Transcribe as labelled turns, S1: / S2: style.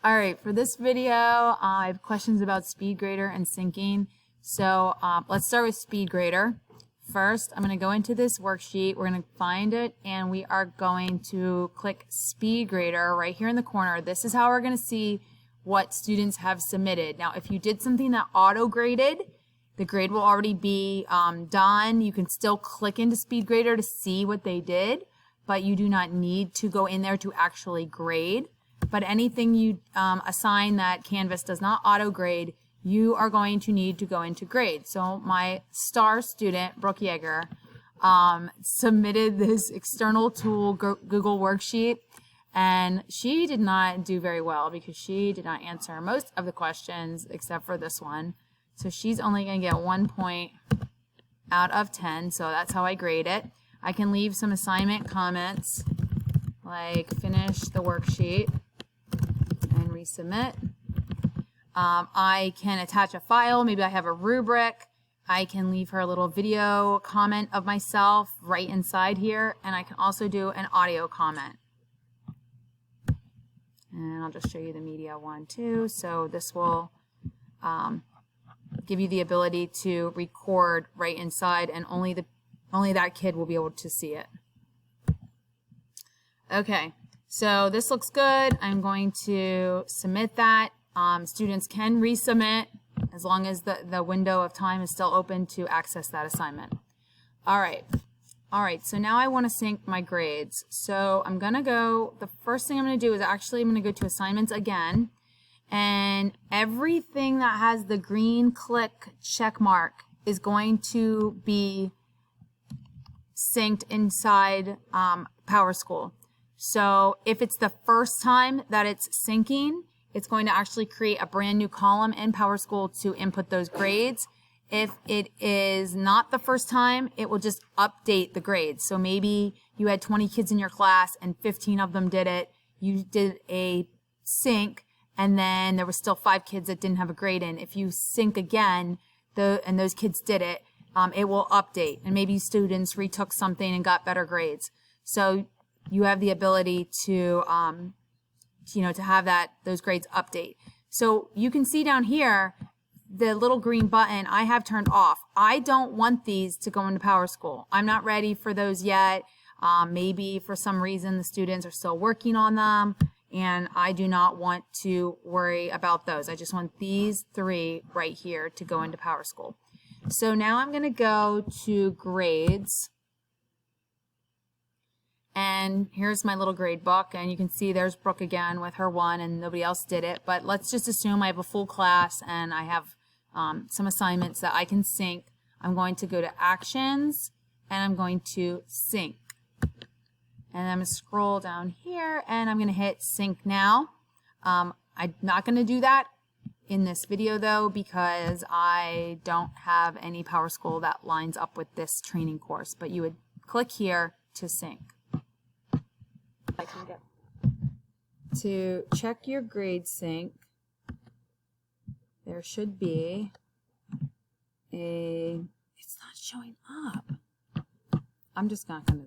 S1: All right, for this video, I have questions about SpeedGrader and syncing. So let's start with SpeedGrader. First, I'm going to go into this worksheet. We're going to find it, and we are going to click SpeedGrader right here in the corner. This is how we're going to see what students have submitted. Now, if you did something that auto-graded, the grade will already be done. You can still click into SpeedGrader to see what they did, but you do not need to go in there to actually grade. But anything you assign that Canvas does not auto-grade, you are going to need to go into grade. So my star student, Brooke Yeager, submitted this external tool Google worksheet, and she did not do very well because she did not answer most of the questions except for this one. So she's only going to get 1 point out of 10, so that's how I grade it. I can leave some assignment comments, like finish the worksheet and resubmit. I can attach a file. Maybe I have a rubric. I can leave her a little video comment of myself right inside here, and I can also do an audio comment. And I'll just show you the media one too. So this will give you the ability to record right inside, and only that kid will be able to see it. Okay, so this looks good. I'm going to submit that. Students can resubmit as long as the window of time is still open to access that assignment. All right, so now I want to sync my grades. So I'm going to go, the first thing I'm going to do is actually I'm going to go to assignments again, and everything that has the green click check mark is going to be synced inside PowerSchool. So if it's the first time that it's syncing, it's going to actually create a brand new column in PowerSchool to input those grades. If it is not the first time, it will just update the grades. So maybe you had 20 kids in your class and 15 of them did it. You did a sync, and then there were still 5 kids that didn't have a grade in. If you sync again, and those kids did it, it will update. And maybe students retook something and got better grades. So you have the ability to to have those grades update. So you can see down here, the little green button I have turned off. I don't want these to go into PowerSchool. I'm not ready for those yet. Maybe for some reason the students are still working on them, and I do not want to worry about those. I just want these 3 right here to go into PowerSchool. So now I'm going to go to grades. And here's my little grade book, and you can see there's Brooke again with her 1, and nobody else did it. But let's just assume I have a full class and I have some assignments that I can sync. I'm going to go to Actions, and I'm going to Sync. And I'm going to scroll down here, and I'm going to hit Sync Now. I'm not going to do that in this video, though, because I don't have any PowerSchool that lines up with this training course. But you would click here to sync. I can get to check your grade sync. There should be it's not showing up. I'm just not going